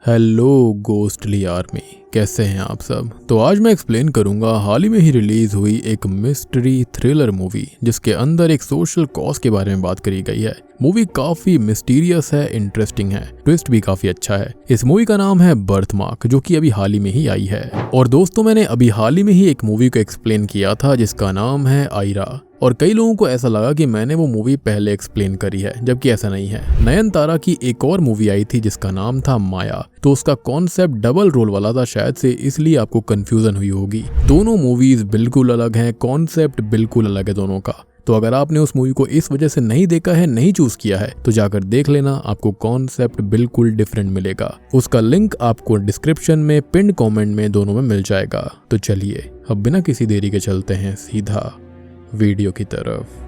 Hello ghostly army, कैसे हैं आप सब। तो आज मैं एक्सप्लेन करूंगा हाल ही में ही रिलीज हुई एक मिस्ट्री थ्रिलर मूवी जिसके अंदर एक सोशल कॉज के बारे में बात करी गई है। मूवी काफी मिस्टीरियस है, इंटरेस्टिंग है, ट्विस्ट भी काफी अच्छा है। इस मूवी का नाम है बर्थमार्क, जो कि अभी हाल ही में ही आई है। और दोस्तों, मैंने अभी हाल ही में ही एक मूवी को एक्सप्लेन किया था जिसका नाम है आयरा, और कई लोगों को ऐसा लगा कि मैंने वो मूवी पहले एक्सप्लेन करी है, जबकि ऐसा नहीं है। नयनतारा की एक और मूवी आई थी जिसका नाम था माया, तो उसका कॉन्सेप्ट डबल रोल वाला था, शायद से इसलिए आपको कंफ्यूजन हुई होगी। दोनों मूवीज बिल्कुल अलग हैं, कॉन्सेप्ट बिल्कुल अलग है दोनों का। तो अगर आपने उस मूवी को इस वजह से नहीं देखा है, नहीं चूज किया है, तो जाकर देख लेना, आपको कॉन्सेप्ट बिल्कुल डिफरेंट मिलेगा। उसका लिंक आपको डिस्क्रिप्शन में, पिन कमेंट में, दोनों में मिल जाएगा। तो चलिए अब बिना किसी देरी के चलते हैं सीधा वीडियो की तरफ।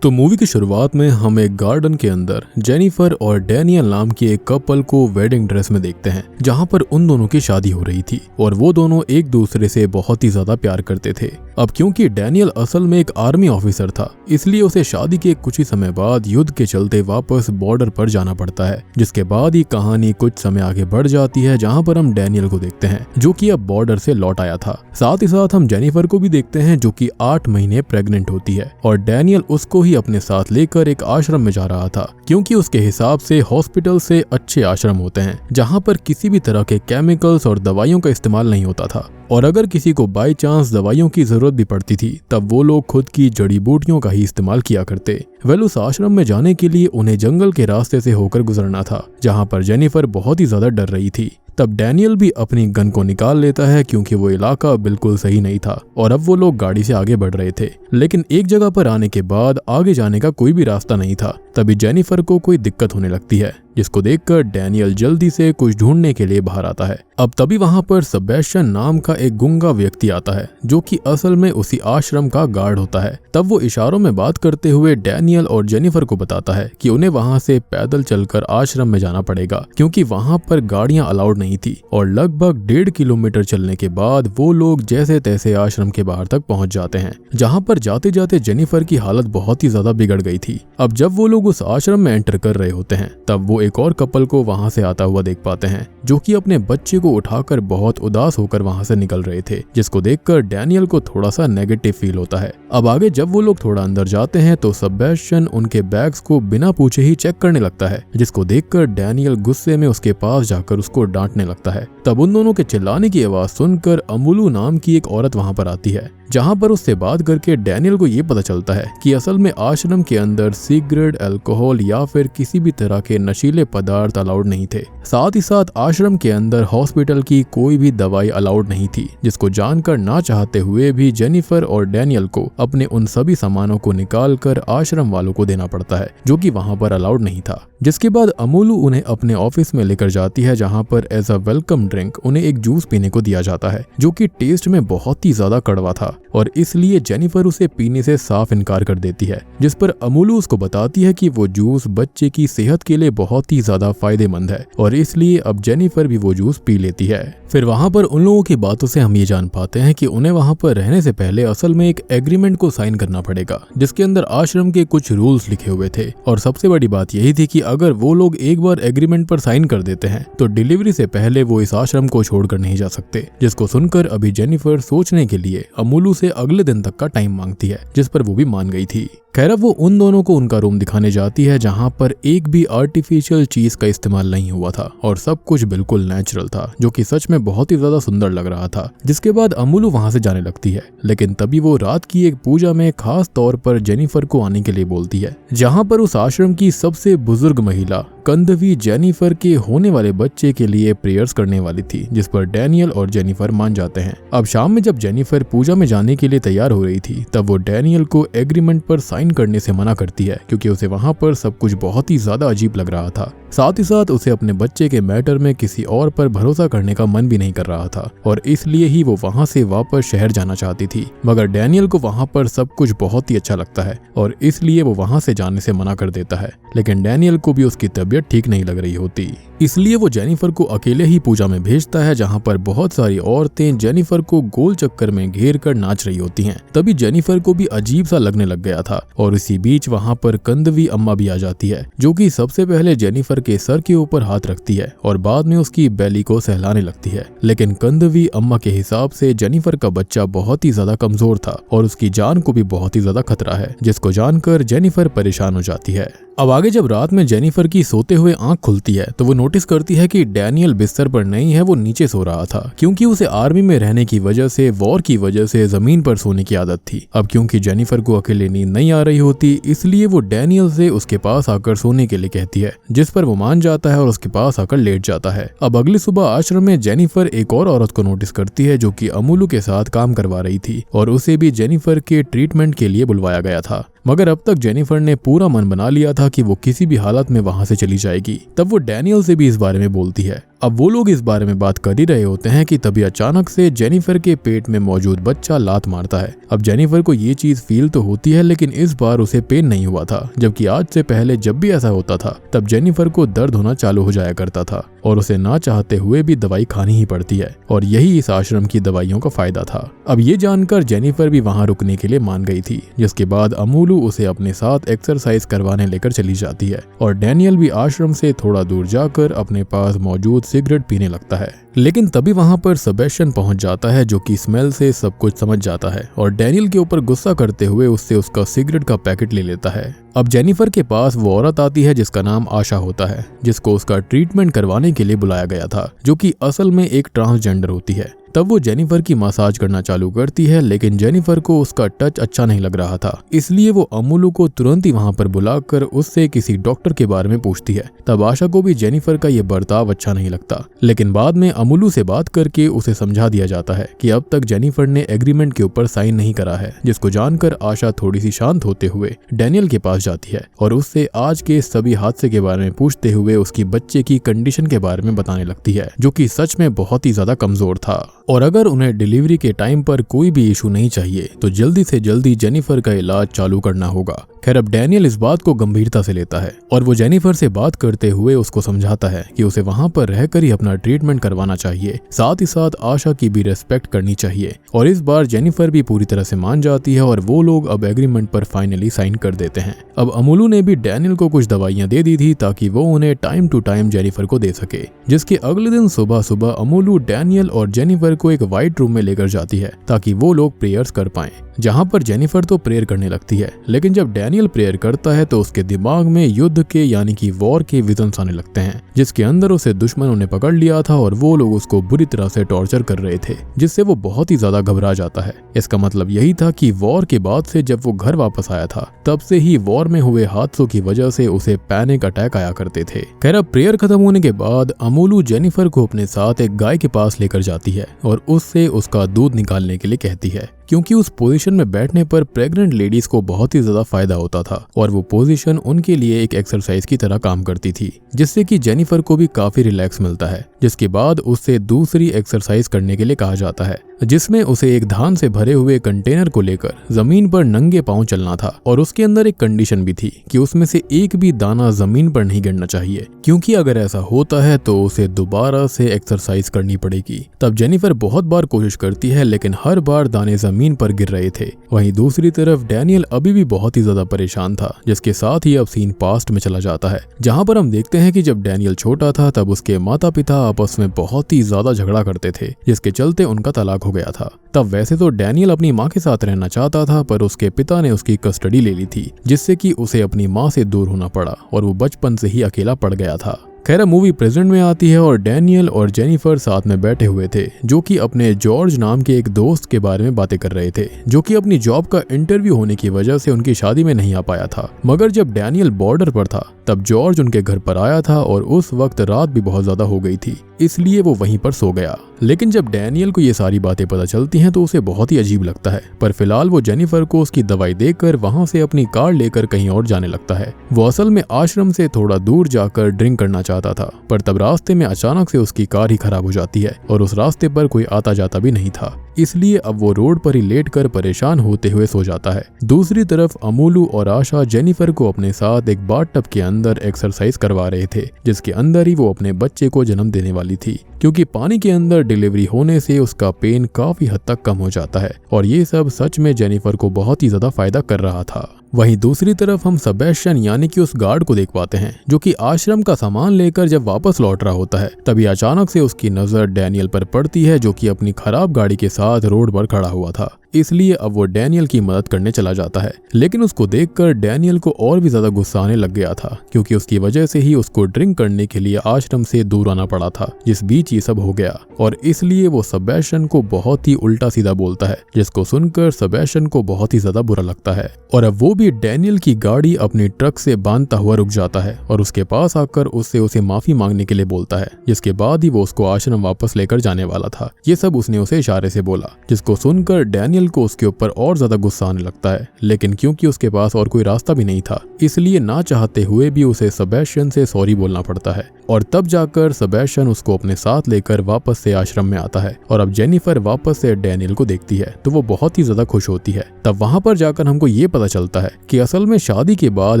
तो मूवी की शुरुआत में हम एक गार्डन के अंदर जेनिफर और डैनियल नाम की एक कपल को वेडिंग ड्रेस में देखते हैं, जहां पर उन दोनों की शादी हो रही थी और वो दोनों एक दूसरे से बहुत ही ज्यादा प्यार करते थे। अब क्योंकि डैनियल असल में एक आर्मी ऑफिसर था, इसलिए उसे शादी के कुछ ही समय बाद युद्ध के चलते वापस बॉर्डर पर जाना पड़ता है, जिसके बाद ही कहानी कुछ समय आगे बढ़ जाती है, जहां पर हम डैनियल को देखते हैं जो कि अब बॉर्डर से लौट आया था। साथ ही साथ हम जेनिफर को भी देखते हैं जो कि 8 महीने प्रेग्नेंट होती है, और डैनियल उसको ही अपने साथ लेकर एक आश्रम में जा रहा था, क्योंकि उसके हिसाब से हॉस्पिटल से अच्छे आश्रम होते हैं जहां पर किसी भी तरह के केमिकल्स और दवाइयों का इस्तेमाल नहीं होता था, और अगर किसी को बाई चांस दवाइयों की जरूरत भी पड़ती थी तब वो लोग खुद की जड़ी बूटियों का ही इस्तेमाल किया करते। उस आश्रम में जाने के लिए उन्हें जंगल के रास्ते से होकर गुजरना था, जहां पर जेनिफर बहुत ही ज्यादा डर रही थी। तब डैनियल भी अपनी गन को निकाल लेता है, क्योंकि वो इलाका बिल्कुल सही नहीं था और अब वो लोग गाड़ी से आगे बढ़ रहे थे। लेकिन एक जगह पर आने के बाद आगे जाने का कोई भी रास्ता नहीं था। तभी जेनिफर को कोई दिक्कत होने लगती है, जिसको देखकर डैनियल जल्दी से कुछ ढूंढने के लिए बाहर आता है। अब तभी वहां पर सेबेस्टियन नाम का एक गूंगा व्यक्ति आता है, जो कि असल में उसी आश्रम का गार्ड होता है। तब वो इशारों में बात करते हुए डैनियल और जेनिफर को बताता है कि उन्हें वहां से पैदल चलकर आश्रम में जाना पड़ेगा, क्योंकि वहां पर गाड़ियां अलाउड नहीं थी। और लगभग 1.5 किलोमीटर चलने के बाद वो लोग जैसे तैसे आश्रम के बाहर तक पहुंच जाते हैं, जहां पर जाते जाते जेनिफर की हालत बहुत ही ज्यादा बिगड़ गई थी। अब जब वो लोग उस आश्रम में एंटर कर रहे होते हैं, तब वो एक और कपल को वहां से आता हुआ देख पाते हैं, जो कि अपने बच्चे को उठाकर बहुत उदास होकर वहां से निकल रहे थे, जिसको देखकर डैनियल को थोड़ा सा नेगेटिव फील होता है। अब आगे जब वो लोग थोड़ा अंदर जाते हैं तो सेबेस्टियन उनके बैग्स को बिना पूछे ही चेक करने लगता है, जिसको देखकर डैनियल गुस्से में उसके पास जाकर उसको डांटने लगता है। तब उन दोनों के चिल्लाने की आवाज सुनकर अमुलू नाम की एक औरत वहां पर आती है, जहां पर उससे बात करके डैनियल को ये पता चलता है कि असल में आश्रम के अंदर सिगरेट, अल्कोहल या फिर किसी भी तरह के नशीले पदार्थ अलाउड नहीं थे। साथ ही साथ आश्रम के अंदर हॉस्पिटल की कोई भी दवाई अलाउड नहीं थी, जिसको जानकर ना चाहते हुए भी जेनिफर और डैनियल को अपने उन सभी सामानों को निकाल कर आश्रम वालों को देना पड़ता है, जो कि वहां पर अलाउड नहीं था। जिसके बाद अमुलू उन्हें अपने ऑफिस में लेकर जाती है, जहां पर एज अ वेलकम ड्रिंक उन्हें एक जूस पीने को दिया जाता है, जो कि टेस्ट में बहुत ही ज्यादा कड़वा था, और इसलिए जेनिफर उसे पीने से साफ इनकार कर देती है। जिस पर अमुलू उसको बताती है कि वो जूस बच्चे की सेहत के लिए बहुत ही ज्यादा फायदेमंद है, और इसलिए अब जेनिफर भी वो जूस पी लेती है। फिर वहां पर उन लोगों की बातों से हम ये जान पाते हैं कि उन्हें वहां पर रहने से पहले असल में एक एग्रीमेंट को साइन करना पड़ेगा, जिसके अंदर आश्रम के कुछ रूल्स लिखे हुए थे। और सबसे बड़ी बात यही थी कि अगर वो लोग एक बार एग्रीमेंट पर साइन कर देते हैं तो डिलीवरी से पहले वो इस आश्रम को छोड़कर नहीं जा सकते। जिसको सुनकर अभी जेनिफर सोचने के लिए अमुलू से अगले दिन तक का टाइम मांगती है, जिस पर वो भी मान गई थी। खैर, अब वो उन दोनों को उनका रूम दिखाने जाती है, जहां पर एक भी आर्टिफिशियल चीज का इस्तेमाल नहीं हुआ था और सब कुछ बिल्कुल नेचुरल था, जो कि सच में बहुत ही ज्यादा सुंदर लग रहा था। जिसके बाद अमुलू वहां से जाने लगती है, लेकिन तभी वो रात की एक पूजा में खास तौर पर जेनिफर को आने के लिए बोलती है, जहां पर उस आश्रम की सबसे बुजुर्ग महिला कंधवी जेनिफर के होने वाले बच्चे के लिए प्रेयर्स करने वाली थी, जिस पर डैनियल और जेनिफर मान जाते हैं। अब शाम में जब जेनिफर पूजा में जाने के लिए तैयार हो रही थी, तब वो डैनियल को एग्रीमेंट पर साइन करने से मना करती है, क्योंकि उसे वहां पर सब कुछ बहुत ही ज्यादा अजीब लग रहा था। साथ ही साथ उसे अपने बच्चे के मैटर में किसी और पर भरोसा करने का मन भी नहीं कर रहा था, और इसलिए ही वो वहां से वापस शहर जाना चाहती थी। मगर डैनियल को वहां पर सब कुछ बहुत ही अच्छा लगता है, और इसलिए वो वहां से जाने से मना कर देता है। लेकिन डैनियल को भी उसकी तबीयत ठीक नहीं लग रही होती, इसलिए वो जेनिफर को अकेले ही पूजा में भेजता है, जहां पर बहुत सारी औरतें जेनिफर को गोल चक्कर में घेर कर नाच रही होती हैं। तभी जेनिफर को भी अजीब सा लगने लग गया था, और इसी बीच वहाँ पर कंदवी अम्मा भी आ जाती है, जो कि सबसे पहले जेनिफर के सर के ऊपर हाथ रखती है और बाद में उसकी बेली को सहलाने लगती है। लेकिन कंदवी अम्मा के हिसाब से जेनिफर का बच्चा बहुत ही ज्यादा कमजोर था और उसकी जान को भी बहुत ही ज्यादा खतरा है, जिसको जानकर जेनिफर परेशान हो जाती है। अब आगे जब रात में जेनिफर की सोते हुए आंख खुलती है तो वो नोटिस करती है कि डैनियल बिस्तर पर नहीं है, वो नीचे सो रहा था, क्योंकि उसे आर्मी में रहने की वजह से, वॉर की वजह से जमीन पर सोने की आदत थी। अब क्योंकि जेनिफर को अकेले नींद नहीं आ रही होती, इसलिए वो डैनियल से उसके पास आकर सोने के लिए कहती है, जिस पर वो मान जाता है और उसके पास आकर लेट जाता है। अब अगली सुबह आश्रम में जेनिफर एक और औरत को नोटिस करती है जो कि अमूलू के साथ काम करवा रही थी और उसे भी जेनिफर के ट्रीटमेंट के लिए बुलवाया गया था। मगर अब तक जेनिफर ने पूरा मन बना लिया था कि वो किसी भी हालत में वहां से चली जाएगी। तब वो डैनियल से भी इस बारे में बोलती है। अब वो लोग इस बारे में बात कर ही रहे होते हैं कि तभी अचानक से जेनिफर के पेट में मौजूद बच्चा लात मारता है। अब जेनिफर को ये चीज फील तो होती है, लेकिन इस बार उसे पेन नहीं हुआ था, जबकि आज से पहले जब भी ऐसा होता था तब जेनिफर को दर्द होना चालू हो जाया करता था और उसे ना चाहते हुए भी दवाई खानी ही पड़ती है और यही इस आश्रम की दवाइयों का फायदा था। अब ये जानकर जेनिफर भी वहां रुकने के लिए मान गई थी, जिसके बाद अमूलू उसे अपने साथ एक्सरसाइज करवाने लेकर चली जाती है और डैनियल भी आश्रम से थोड़ा दूर जाकर अपने पास मौजूद सिगरेट पीने लगता है। लेकिन तभी वहां पर सेबेस्टियन पहुंच जाता है, जो कि स्मेल से सब कुछ समझ जाता है और डैनियल के ऊपर गुस्सा करते हुए उससे उसका सिगरेट का पैकेट ले लेता है। अब जेनिफर के पास वो औरत आती है जिसका नाम आशा होता है, जिसको उसका ट्रीटमेंट करवाने के लिए बुलाया गया था, जो कि असल में एक ट्रांसजेंडर होती है। तब वो जेनिफर की मसाज करना चालू करती है, लेकिन जेनिफर को उसका टच अच्छा नहीं लग रहा था, इसलिए वो अमूलू को तुरंत ही वहां पर बुलाकर उससे किसी डॉक्टर के बारे में पूछती है। तब आशा को भी जेनिफर का ये बर्ताव अच्छा नहीं लगता, लेकिन बाद में अमूलू से बात करके उसे समझा दिया जाता है कि अब तक जेनिफर ने एग्रीमेंट के ऊपर साइन नहीं करा है, जिसको जानकर आशा थोड़ी सी शांत होते हुए डैनियल के पास जाती है और उससे आज के सभी हादसे के बारे में पूछते हुए उसकी बच्चे की कंडीशन के बारे में बताने लगती है, जो कि सच में बहुत ही ज्यादा कमजोर था और अगर उन्हें डिलीवरी के टाइम पर कोई भी इशू नहीं चाहिए तो जल्दी से जल्दी जेनिफर का इलाज चालू करना होगा। खैर, अब डैनियल इस बात को गंभीरता से लेता है और वो जेनिफर से बात करते हुए उसको समझाता है कि उसे वहां पर रहकर ही अपना ट्रीटमेंट करवाना चाहिए, साथ ही साथ आशा की भी रेस्पेक्ट करनी चाहिए। और इस बार जेनिफर भी पूरी तरह से मान जाती है और वो लोग अब एग्रीमेंट पर फाइनली साइन कर देते हैं। अब अमूलू ने भी डैनियल को कुछ दवाइयां दे दी थी ताकि वो उन्हें टाइम टू टाइम जेनिफर को दे सके, जिसके अगले दिन सुबह सुबह अमूलू डैनियल और जेनिफर को एक व्हाइट रूम में लेकर जाती है ताकि वो लोग प्रेयर्स कर पाएं। जहां पर जेनिफर तो प्रेयर करने लगती है, लेकिन जब डैनियल प्रेयर करता है तो उसके दिमाग में युद्ध के यानी कि वॉर के विजन्स आने लगते हैं, जिसके अंदर उसे दुश्मनों ने पकड़ लिया था और वो लोग उसको बुरी तरह से टॉर्चर कर रहे थे, जिससे वो बहुत ही ज्यादा घबरा जाता है। इसका मतलब यही था कि वॉर के बाद से जब वो घर वापस आया था तब से ही वॉर में हुए हादसों की वजह से उसे पैनिक अटैक आया करते थे। खैर, अब प्रेयर खत्म होने के बाद अमूलू जेनिफर को अपने साथ एक गाय के पास लेकर जाती है और उससे उसका दूध निकालने के लिए कहती है, क्योंकि उस पोजीशन में बैठने पर प्रेग्नेंट लेडीज को बहुत ही ज्यादा फायदा होता था और वो पोजीशन उनके लिए एक एक्सरसाइज की तरह काम करती थी, जिससे कि जेनिफर को भी काफी रिलैक्स मिलता है। जिसके बाद उससे दूसरी एक्सरसाइज करने के लिए कहा जाता है, जिसमें उसे एक धान से भरे हुए कंटेनर को लेकर जमीन पर नंगे पांव चलना था और उसके अंदर एक कंडीशन भी थी कि उसमें से एक भी दाना जमीन पर नहीं गिरना चाहिए, क्योंकि अगर ऐसा होता है तो उसे दोबारा से एक्सरसाइज करनी पड़ेगी। तब जेनिफर बहुत बार कोशिश करती है, लेकिन हर बार दाने जमीन पर गिर रहे थे। वहीं दूसरी तरफ डैनियल अभी भी बहुत ही ज्यादा परेशान था, जिसके साथ ही अब सीन पास्ट में चला जाता है, जहां पर हम देखते हैं कि जब डैनियल छोटा था तब उसके माता पिता आपस में बहुत ही ज्यादा झगड़ा करते थे, जिसके चलते उनका तलाक हो गया था। तब वैसे तो डैनियल अपनी माँ के साथ रहना चाहता था, पर उसके पिता ने उसकी कस्टडी ले ली थी, जिससे कि उसे अपनी माँ से दूर होना पड़ा और वो बचपन से ही अकेला पड़ गया था। खैर, मूवी प्रेजेंट में आती है और डैनियल और जेनिफर साथ में बैठे हुए थे, जो कि अपने जॉर्ज नाम के एक दोस्त के बारे में बातें कर रहे थे, जो कि अपनी जॉब का इंटरव्यू होने की वजह से उनकी शादी में नहीं आ पाया था। मगर जब डैनियल बॉर्डर पर था तब जॉर्ज उनके घर पर आया था और उस वक्त रात भी बहुत ज्यादा हो गई थी, इसलिए वो वहीं पर सो गया। लेकिन जब डैनियल को ये सारी बातें पता चलती हैं तो उसे बहुत ही अजीब लगता है, पर फिलहाल वो जेनिफर को उसकी दवाई देकर वहां से अपनी कार लेकर कहीं और जाने लगता है। वो असल में आश्रम से थोड़ा दूर जाकर ड्रिंक करना चाहता था, पर तब रास्ते में अचानक से उसकी कार ही खराब हो जाती है और उस रास्ते पर कोई आता जाता भी नहीं था, इसलिए अब वो रोड पर ही लेटकर परेशान होते हुए सो जाता है। दूसरी तरफ अमूलू और आशा जेनिफर को अपने साथ एक बाथटब के अंदर एक्सरसाइज करवा रहे थे, जिसके अंदर ही वो अपने बच्चे को जन्म देने वाली थी, क्योंकि पानी के अंदर डिलीवरी होने से उसका पेन काफी हद तक कम हो जाता है और ये सब सच में जेनिफर को बहुत ही ज्यादा फायदा कर रहा था। वहीं दूसरी तरफ हम सेबेस्टियन यानी कि उस गार्ड को देख पाते हैं जो कि आश्रम का सामान लेकर जब वापस लौट रहा होता है, तभी अचानक से उसकी नजर डैनियल पर पड़ती है जो कि अपनी खराब गाड़ी के साथ रोड पर खड़ा हुआ था। इसलिए अब वो डैनियल की मदद करने चला जाता है, लेकिन उसको देखकर डैनियल को और भी ज्यादा गुस्सा आने लग गया था क्योंकि उसकी वजह से ही उसको ड्रिंक करने के लिए आश्रम से दूर आना पड़ा था, जिस बीच ये सब हो गया। और इसलिए वो सेबेस्टियन को बहुत ही उल्टा सीधा बोलता है, जिसको सुनकर सेबेस्टियन को बहुत ही ज्यादा बुरा लगता है और अब वो भी डैनियल की गाड़ी अपनी ट्रक से बांधता हुआ रुक जाता है और उसके पास आकर उससे उसे माफी मांगने के लिए बोलता है, जिसके बाद ही वो उसको आश्रम वापस लेकर जाने वाला था। ये सब उसने उसे इशारे से बोला, जिसको सुनकर डैनियल को उसके ऊपर और ज्यादा गुस्सा आने लगता है, लेकिन क्योंकि उसके पास और कोई रास्ता भी नहीं था, इसलिए ना चाहते हुए भी उसे सेबेस्टियन से सॉरी बोलना पड़ता है। और तब जाकर सेबेस्टियन उसको अपने साथ लेकर वापस से आश्रम में आता है और अब जेनिफर वापस से डैनियल को देखती है तो वो बहुत ही ज्यादा खुश होती है। तब वहां पर जाकर हमको ये पता चलता है कि असल में शादी के बाद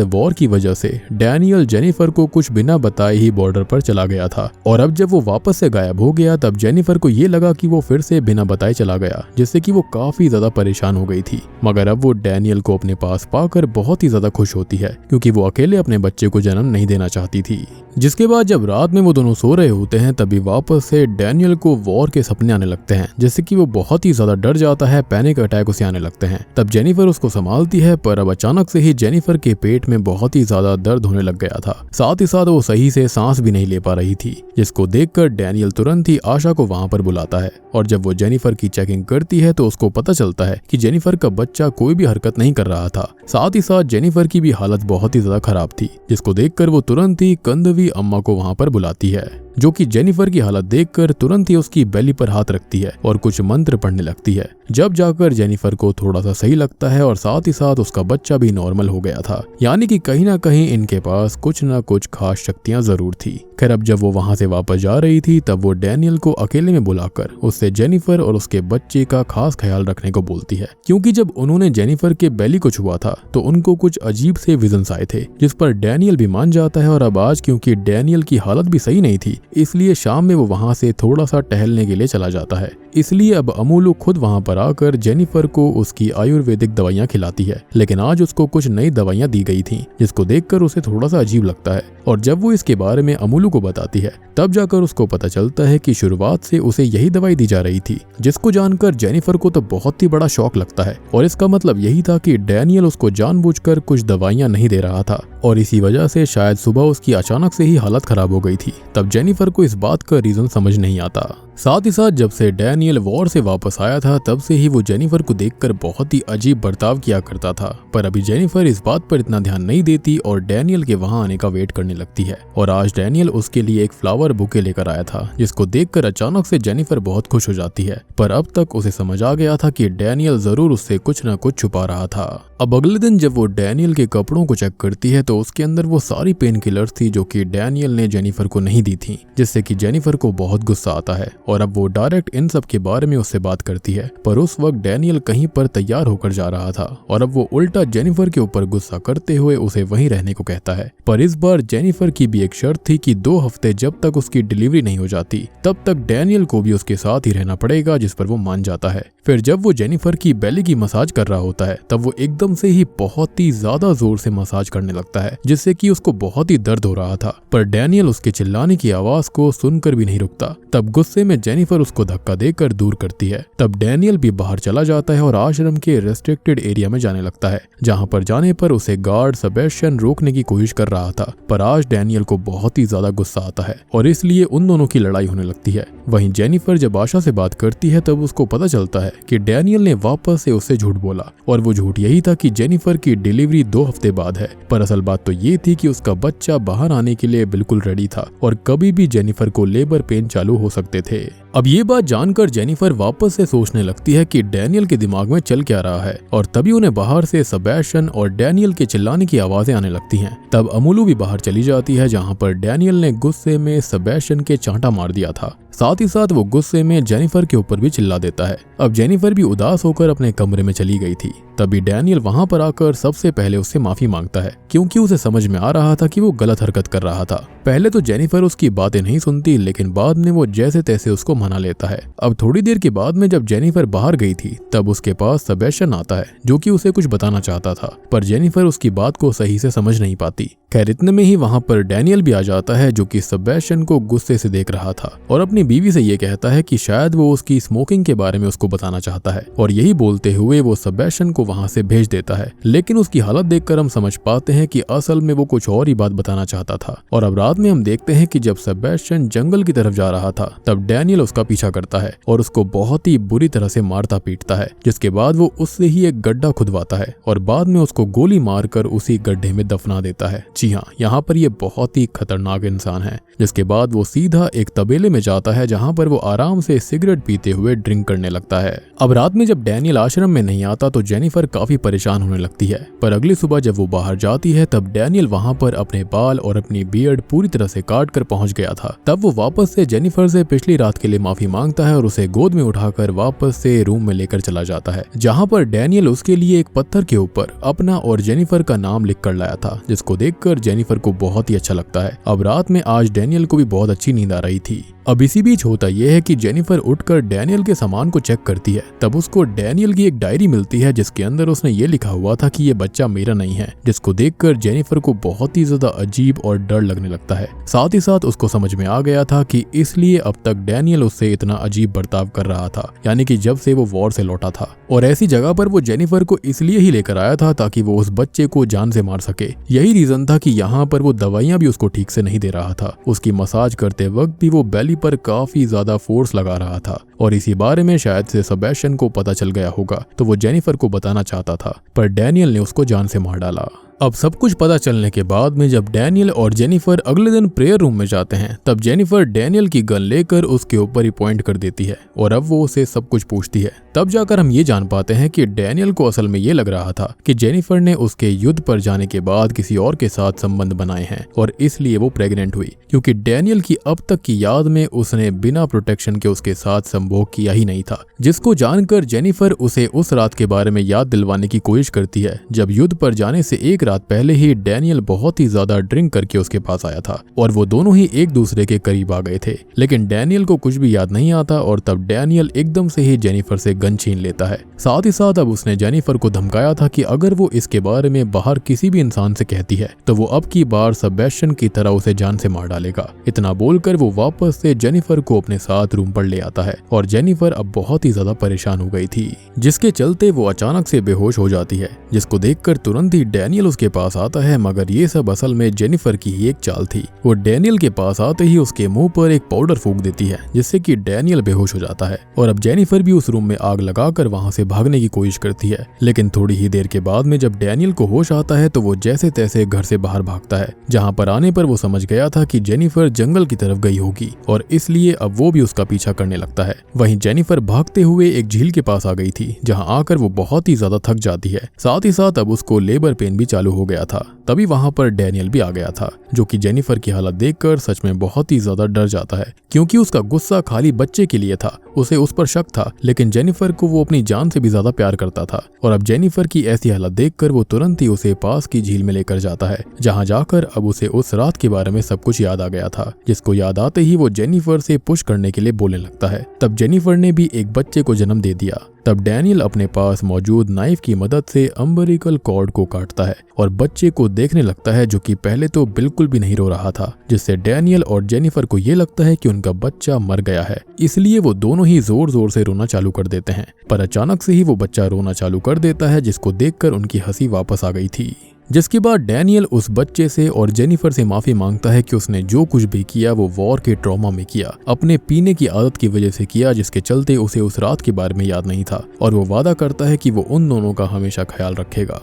वॉर की वजह से डैनियल जेनिफर को कुछ बिना बताए ही बॉर्डर पर चला गया था और अब जब वो वापस से गायब हो गया तब जेनिफर को ये लगा कि वो फिर से बिना बताए चला गया, जिससे कि वो काफी ज्यादा परेशान हो गई थी। मगर अब वो डैनियल को अपने पास पाकर बहुत ही ज्यादा खुश होती है क्योंकि वो अकेले अपने बच्चे को जन्म नहीं देना चाहती थी। जिसके बाद जब रात में वो दोनों सो रहे होते हैं तभी वापस से डैनियल को वॉर के सपने आने लगते हैं, जिससे कि वो बहुत ही ज्यादा डर जाता है, पैनिक अटैक उसे आने लगते हैं। तब जेनिफर उसको संभालती है, पर अब अचानक से ही जेनिफर के पेट में बहुत ही ज्यादा दर्द होने लग गया था, साथ ही साथ वो सही से सांस भी नहीं ले पा रही थी, जिसको देखकर डैनियल तुरंत ही आशा को वहां पर बुलाता है और जब वो जेनिफर की चेकिंग करती है तो उसको पता चलता है कि जेनिफर का बच्चा कोई भी हरकत नहीं कर रहा था। साथ ही साथ जेनिफर की भी हालत बहुत ही ज्यादा खराब थी, जिसको देखकर वो तुरंत ही कंदवी अम्मा को वहां पर बुलाती है, जो कि जेनिफर की हालत देखकर तुरंत ही उसकी बेली पर हाथ रखती है और कुछ मंत्र पढ़ने लगती है। जब जाकर जेनिफर को थोड़ा सा सही लगता है और साथ ही साथ उसका बच्चा भी नॉर्मल हो गया था, यानी कि कहीं ना कहीं इनके पास कुछ ना कुछ खास शक्तियां जरूर थी। खैर अब जब वो वहां से वापस जा रही थी तब वो डैनियल को अकेले में बुलाकर उससे जेनिफर और उसके बच्चे का खास ख्याल रखने को बोलती है, क्योंकि जब उन्होंने जेनिफर के बेली को छुआ था तो उनको कुछ अजीब से विजन्स आए थे, जिस पर डैनियल भी मान जाता है। और अब आज क्योंकि डैनियल की हालत भी सही नहीं थी, इसलिए शाम में वो वहां से थोड़ा सा टहलने के लिए चला जाता है। इसलिए अब अमूलू खुद वहां पर आकर जेनिफर को उसकी आयुर्वेदिक दवाइयां खिलाती है, लेकिन आज उसको कुछ नई दवाइयां दी गई थी, जिसको देखकर उसे थोड़ा सा अजीब लगता है। और जब वो इसके बारे में अमूलू को बताती है तब जाकर उसको पता चलता है कि शुरुआत से उसे यही दवाई दी जा रही थी, जिसको जानकर जेनिफर को तो बहुत ही बड़ा शौक लगता है और इसका मतलब यही था कि डैनियल उसको जानबूझकर कुछ दवाइयां नहीं दे रहा था और इसी वजह से शायद सुबह उसकी अचानक से ही हालत खराब हो गई थी। तब जेनिफर को इस बात का रीजन समझ नहीं आता। साथ ही साथ जब से डैनियल वॉर से वापस आया था तब से ही वो जेनिफर को देखकर बहुत ही अजीब बर्ताव किया करता था, पर अभी जेनिफर इस बात पर इतना ध्यान नहीं देती और डैनियल के वहां आने का वेट करने लगती है। और आज डैनियल उसके लिए एक फ्लावर बुके लेकर आया था, जिसको देखकर अचानक से जेनिफर बहुत खुश हो जाती है, पर अब तक उसे समझ आ गया था कि डैनियल जरूर उससे कुछ न कुछ छुपा रहा था। अब अगले दिन जब वो डैनियल के कपड़ों को चेक करती है तो उसके अंदर वो सारी पेन किलर्स थी जो कि डैनियल ने जेनिफर को नहीं दी थी, जिससे कि जेनिफर को बहुत गुस्सा आता है और अब वो डायरेक्ट इन सब के बारे में उससे बात करती है। पर उस वक्त डैनियल कहीं पर तैयार होकर जा रहा था और अब वो उल्टा जेनिफर के ऊपर गुस्सा करते हुए उसे वहीं रहने को कहता है। पर इस बार जेनिफर की भी एक शर्त थी कि 2 हफ्ते जब तक उसकी डिलीवरी नहीं हो जाती तब तक डैनियल को भी उसके साथ ही रहना पड़ेगा, जिस पर वो मान जाता है। फिर जब वो जेनिफर की बेली की मसाज कर रहा होता है तब वो एकदम से ही बहुत ही ज्यादा जोर से मसाज करने लगता है, जिससे कि उसको बहुत ही दर्द हो रहा था। पर डैनियल उसके चिल्लाने की आवाज को सुनकर भी नहीं रुकता। तब गुस्से में जेनिफर उसको धक्का देकर दूर करती है। तब डैनियल भी बाहर चला जाता है और आश्रम के रेस्ट्रिक्टेड एरिया में जाने लगता है, जहाँ पर जाने पर उसे गार्ड सेबेस्टियन रोकने की कोशिश कर रहा था। पर आज डैनियल को बहुत ही ज्यादा गुस्सा आता है और इसलिए उन दोनों की लड़ाई होने लगती है। वहीं जेनिफर जब आशा से बात करती है तब उसको पता चलता है कि डैनियल ने वापस से उससे झूठ बोला और वो झूठ यही था कि जेनिफर की डिलीवरी 2 हफ्ते बाद है। पर असल बात तो ये थी कि उसका बच्चा बाहर आने के लिए बिल्कुल रेडी था और कभी भी जेनिफर को लेबर पेन चालू हो सकते थे। अब ये बात जानकर जेनिफर वापस से सोचने लगती है कि डैनियल के दिमाग में चल क्या रहा है और तभी उन्हें बाहर से सेबेस्टियन और डैनियल के चिल्लाने की आवाजें आने लगती हैं। तब अमूलू भी बाहर चली जाती है, जहाँ पर डैनियल ने गुस्से में सेबेस्टियन के चांटा मार दिया था। साथ ही साथ वो गुस्से में जेनिफर के ऊपर भी चिल्ला देता है। अब जेनिफर भी उदास होकर अपने कमरे में चली गई थी। तभी डैनियल वहां पर आकर सबसे पहले उससे माफी मांगता है, क्योंकि उसे समझ में आ रहा था कि वो गलत हरकत कर रहा था। पहले तो जेनिफर उसकी बातें नहीं सुनती, लेकिन बाद में वो जैसे तैसे उसको मना लेता है। अब थोड़ी देर के बाद में जब जेनिफर बाहर गई थी, तब उसके पास सेबेस्टियन आता है, जो कि उसे कुछ बताना चाहता था, पर जेनिफर उसकी बात को सही से समझ नहीं पाती। खैर इतने में ही वहां पर डैनियल भी आ जाता है, जो कि सेबेस्टियन को गुस्से से देख रहा था और अपनी बीवी से ये कहता है कि शायद वो उसकी स्मोकिंग के बारे में उसको बताना चाहता है, और यही बोलते हुए वो सेबेस्टियन को वहां से भेज देता है। लेकिन उसकी हालत देखकर हम समझ पाते हैं कि असल में वो कुछ और ही बात बताना चाहता था। और अब रात में हम देखते हैं कि जब सेबेस्टियन जंगल की तरफ जा रहा था, तब डैनियल उसका पीछा करता है और उसको बहुत ही बुरी तरह से मारता पीटता है, जिसके बाद वो उससे ही एक गड्ढा खुदवाता है और बाद में उसको गोली मारकर उसी गड्ढे में दफना देता है। जी हाँ, यहाँ पर ये बहुत ही खतरनाक इंसान है। जिसके बाद वो सीधा एक तबेले में जाता है, जहाँ पर वो आराम से सिगरेट पीते हुए ड्रिंक करने लगता है। अब रात में जब डैनियल आश्रम में नहीं आता तो जेनिफर काफी परेशान होने लगती है, पर अगली सुबह जब वो बाहर जाती है तब डैनियल वहाँ पर अपने बाल और अपनी बियर्ड पूरी तरह से काट कर पहुंच गया था। तब वो वापस से जेनिफर से पिछली रात के लिए माफी मांगता है और उसे गोद में उठाकर वापस से रूम में लेकर चला जाता है, जहाँ पर डैनियल उसके लिए एक पत्थर के ऊपर अपना और जेनिफर का नाम लिख कर लाया था, जिसको देखकर जेनिफर को बहुत ही अच्छा लगता है। अब रात में आज डैनियल को भी बहुत अच्छी नींद आ रही थी। अब इसी बीच होता यह है कि जेनिफर उठकर डैनियल के सामान को चेक करती है। तब उसको डैनियल की एक डायरी मिलती है, जिसके अंदर उसने ये लिखा हुआ था कि ये बच्चा मेरा नहीं है, जिसको देखकर जेनिफर को बहुत ही ज्यादा अजीब और डर लगने लगता है। साथ ही साथ उसको समझ में आ गया था कि इसलिए अब तक डैनियल उससे इतना अजीब बर्ताव कर रहा था, यानी कि जब से वो वॉर से लौटा था। और ऐसी जगह पर वो जेनिफर को इसलिए ही लेकर आया था ताकि वो उस बच्चे को जान से मार सके। यही रीजन था कि यहाँ पर वो दवाइयां भी उसको ठीक से नहीं दे रहा था। उसकी मसाज करते वक्त भी वो बेली पर काफी ज्यादा फोर्स लगा रहा था, और इसी बारे में शायद से सेबेस्टियन को पता चल गया होगा, तो वो जेनिफर को बताना चाहता था, पर डैनियल ने उसको जान से मार डाला। अब सब कुछ पता चलने के बाद में जब डैनियल और जेनिफर अगले दिन प्रेयर रूम में जाते हैं, तब जेनिफर डैनियल की गन लेकर उसके ऊपर ही पॉइंट कर देती है और अब वो उसे सब कुछ पूछती है। तब जाकर हम ये जान पाते हैं कि डैनियल को असल में ये लग रहा था कि जेनिफर ने उसके युद्ध पर जाने के बाद किसी और के साथ संबंध बनाए हैं और इसलिए वो प्रेग्नेंट हुई, क्योंकि डैनियल की अब तक की याद में उसने बिना प्रोटेक्शन के उसके साथ संभोग किया ही नहीं था। जिसको जानकर जेनिफर उसे उस रात के बारे में याद दिलवाने की कोशिश करती है, जब युद्ध पर जाने से एक रात पहले ही डैनियल बहुत ही ज्यादा ड्रिंक करके उसके पास आया था और वो दोनों ही एक दूसरे के करीब आ गए थे। लेकिन डैनियल को कुछ भी याद नहीं आता और तब डैनियल एकदम से ही जेनिफर से गन छीन लेता है। साथ ही साथ अब उसने जेनिफर को धमकाया था कि अगर वो इसके बारे में बाहर किसी भी इंसान से कहती है तो वो अब की बार सेबेस्टियन की तरह उसे जान से मार डालेगा। इतना बोलकर वो वापस से जेनिफर को अपने साथ रूम पर ले आता है और जेनिफर अब बहुत ही ज्यादा परेशान हो गई थी, जिसके चलते वो अचानक से बेहोश हो जाती है, जिसको देखकर तुरंत ही डैनियल उसके पास आता है। मगर ये सब असल में जेनिफर की ही एक चाल थी। वो डैनियल के पास आते ही उसके मुंह पर एक पाउडर फूंक देती है, जिससे कि डैनियल बेहोश हो जाता है और अब जेनिफर भी उस रूम में आग लगाकर वहां से भागने की कोशिश करती है। लेकिन थोड़ी ही देर के बाद में जब डैनियल को होश आता है तो वो जैसे तैसे घर से बाहर भागता है, जहां पर आने पर वो समझ गया था कि जेनिफर जंगल की तरफ गई होगी और इसलिए अब वो भी उसका पीछा करने लगता है। वहीं जेनिफर भागते हुए एक झील के पास आ गई थी, जहां आकर वो बहुत ही ज्यादा थक जाती है। साथ ही साथ अब उसको लेबर पेन भी चालू हो गया था। तभी वहां पर डैनियल भी आ गया था, जो कि जेनिफर की हालत देखकर सच में बहुत ही ज्यादा डर जाता है, क्योंकि उसका गुस्सा खाली बच्चे के लिए था। उसे उस पर शक था, लेकिन जेनिफर को वो अपनी जान से भी ज्यादा प्यार करता था। और अब जेनिफर की ऐसी हालत देखकर वो तुरंत ही उसे पास की झील में लेकर जाता है, जहां जाकर अब उसे उस रात के बारे में सब कुछ याद आ गया था, जिसको याद आते ही वो जेनिफर से पुश करने के लिए बोलने लगता है। तब जेनिफर ने भी एक बच्चे को जन्म दे दिया। तब डैनियल अपने पास मौजूद नाइफ की मदद से अम्बिलिकल कॉर्ड को काटता है और बच्चे को देखने लगता है, जो कि पहले तो बिल्कुल भी नहीं रो रहा था, जिससे डैनियल और जेनिफर को ये लगता है कि उनका बच्चा मर गया है। इसलिए वो दोनों ही जोर जोर से रोना चालू कर देते हैं, पर अचानक से ही वो बच्चा रोना चालू कर देता है, जिसको देखकर उनकी हंसी वापस आ गई थी। जिसके बाद डैनियल उस बच्चे से और जेनिफर से माफी मांगता है कि उसने जो कुछ भी किया वो वॉर के ट्रॉमा में किया, अपने पीने की आदत की वजह से किया, जिसके चलते उसे उस रात के बारे में याद नहीं था। और वो वादा करता है कि वो उन दोनों का हमेशा ख्याल रखेगा।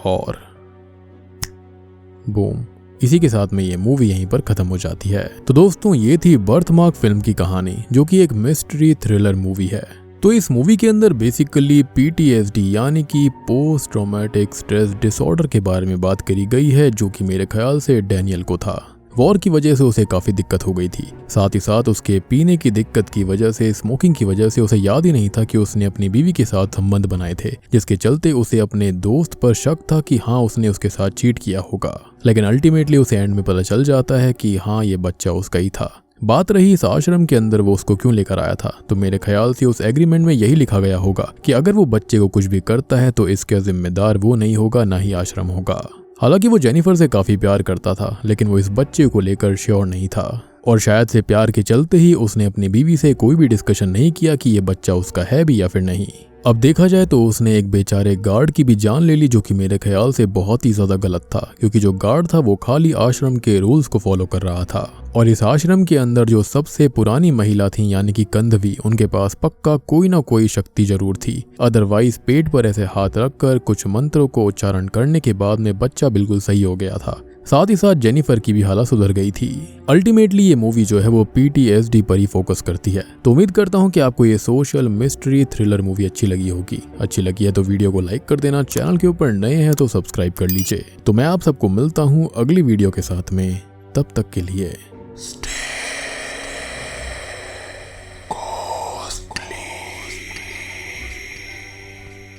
और बूम, इसी के साथ में ये मूवी यहीं पर खत्म हो जाती है। तो दोस्तों, ये थी बर्थमार्क फिल्म की कहानी, जो कि एक मिस्ट्री थ्रिलर मूवी है। तो इस मूवी के अंदर बेसिकली PTSD यानी कि पोस्ट ट्रॉमेटिक स्ट्रेस डिसऑर्डर के बारे में बात करी गई है, जो कि मेरे ख्याल से डैनियल को था। वॉर की वजह से उसे काफी दिक्कत हो गई थी। साथ ही साथ उसके पीने की दिक्कत की वजह से, स्मोकिंग की वजह से उसे याद ही नहीं था कि उसने अपनी बीवी के साथ संबंध बनाए थे, जिसके चलते उसे अपने दोस्त पर शक था कि हाँ उसने उसके साथ चीट किया होगा। लेकिन अल्टीमेटली उसे एंड में पता चल जाता है कि हाँ ये बच्चा उसका ही था। बात रही इस आश्रम के अंदर वो उसको क्यों लेकर आया था, तो मेरे ख्याल से उस एग्रीमेंट में यही लिखा गया होगा कि अगर वो बच्चे को कुछ भी करता है तो इसके जिम्मेदार वो नहीं होगा, ना ही आश्रम होगा। हालांकि वो जेनिफर से काफी प्यार करता था, लेकिन वो इस बच्चे को लेकर श्योर नहीं था और शायद से प्यार के चलते ही उसने अपनी बीवी से कोई भी डिस्कशन नहीं किया कि ये बच्चा उसका है भी या फिर नहीं। अब देखा जाए तो उसने एक बेचारे गार्ड की भी जान ले ली, जो कि मेरे ख्याल से बहुत ही ज्यादा गलत था, क्योंकि जो गार्ड था वो खाली आश्रम के रूल्स को फॉलो कर रहा था और इस आश्रम के अंदर जो सबसे पुरानी महिला थी यानी कि कंधवी, उनके पास पक्का कोई ना कोई शक्ति जरूर थी। अदरवाइज पेट पर ऐसे हाथ रखकर कुछ मंत्रों को उच्चारण करने के बाद में बच्चा बिल्कुल सही हो गया था। साथ ही साथ जेनिफर की भी हालत सुधर गई थी। अल्टीमेटली ये मूवी जो है वो PTSD पर ही फोकस करती है। तो उम्मीद करता हूँ कि आपको ये सोशल मिस्ट्री थ्रिलर मूवी अच्छी लगी होगी। अच्छी लगी है तो वीडियो को लाइक कर देना, चैनल के ऊपर नए हैं तो सब्सक्राइब कर लीजिए। तो मैं आप सबको मिलता हूँ अगली वीडियो के साथ में, तब तक के लिए